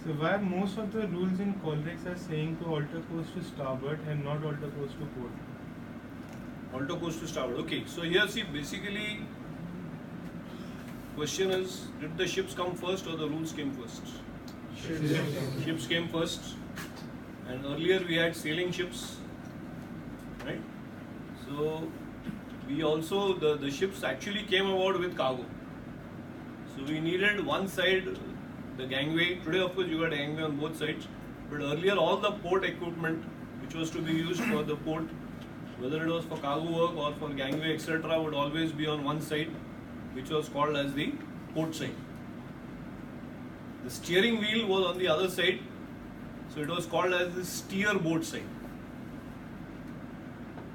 So why most of the rules in Colrex are saying to alter course to starboard and not alter course to port? Alter course to starboard. Okay, so here see basically question is, did the ships come first or the rules came first? Ships came first, and earlier we had sailing ships, right? So we also the ships actually came about with cargo. So we needed one side, the gangway. Today of course you got gangway on both sides, but earlier all the port equipment which was to be used for the port, whether it was for cargo work or for gangway etc., would always be on one side, which was called as the port side. The steering wheel was on the other side, so it was called as the starboard side.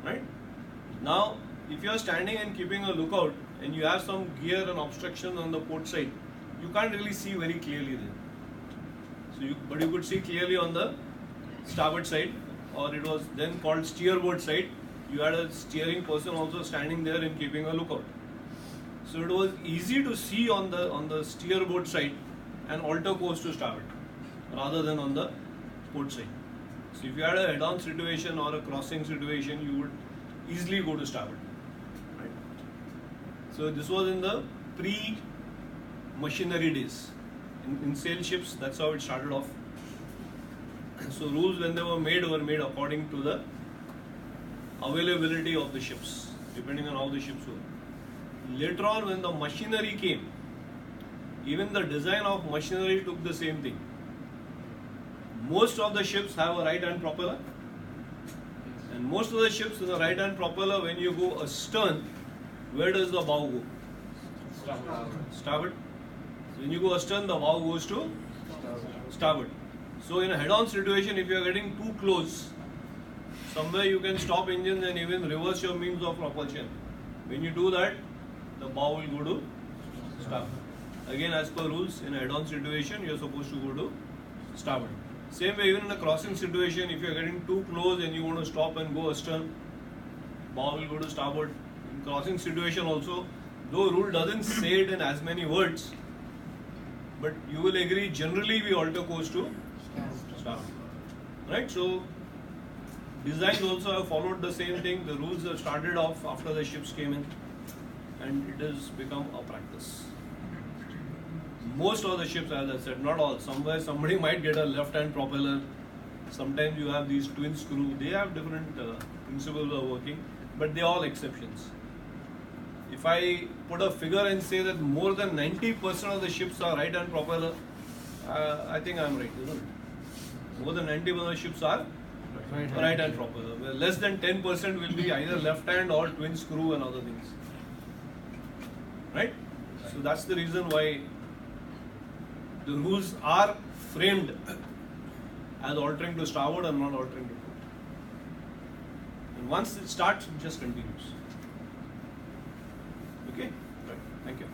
Right? Now, if you are standing and keeping a lookout and you have some gear and obstruction on the port side, you can't really see very clearly there. So, but you could see clearly on the starboard side, or it was then called starboard side. You had a steering person also standing there and keeping a lookout. So it was easy to see on the starboard side and alter course to starboard rather than on the port side. So if you had a head-on situation or a crossing situation, you would easily go to starboard. Right? So this was in the pre-machinery days. In sail ships, that's how it started off. So rules when they were made according to the availability of the ships, depending on how the ships were. Later on, when the machinery came, even the design of machinery took the same thing. Most of the ships have a right-hand propeller, and most of the ships in the right-hand propeller, when you go astern, where does the bow go? Starboard. So when you go astern, the bow goes to starboard. So in a head-on situation, if you are getting too close, somewhere you can stop engines and even reverse your means of propulsion. When you do that, the bow will go to starboard. Again, as per rules, in a head-on situation, you are supposed to go to starboard. Same way, even in a crossing situation, if you are getting too close and you want to stop and go astern, bow will go to starboard. In crossing situation also, though rule doesn't say it in as many words, but you will agree generally we alter course to starboard. Right? So designs also have followed the same thing. The rules have started off after the ships came in, and it has become a practice. Most of the ships, as I said, not all. Somewhere somebody might get a left-hand propeller. Sometimes you have these twin screw. They have different principles of working, but they are all exceptions. If I put a figure and say that more than 90% of the ships are right-hand propeller, I think I'm right, isn't it? More than 90% of the ships are right-hand propeller. Well, less than 10% will be either left-hand or twin screw and other things. Right? So that's the reason why the rules are framed as altering to starboard and not altering to port. And once it starts, it just continues. Okay? Right. Thank you.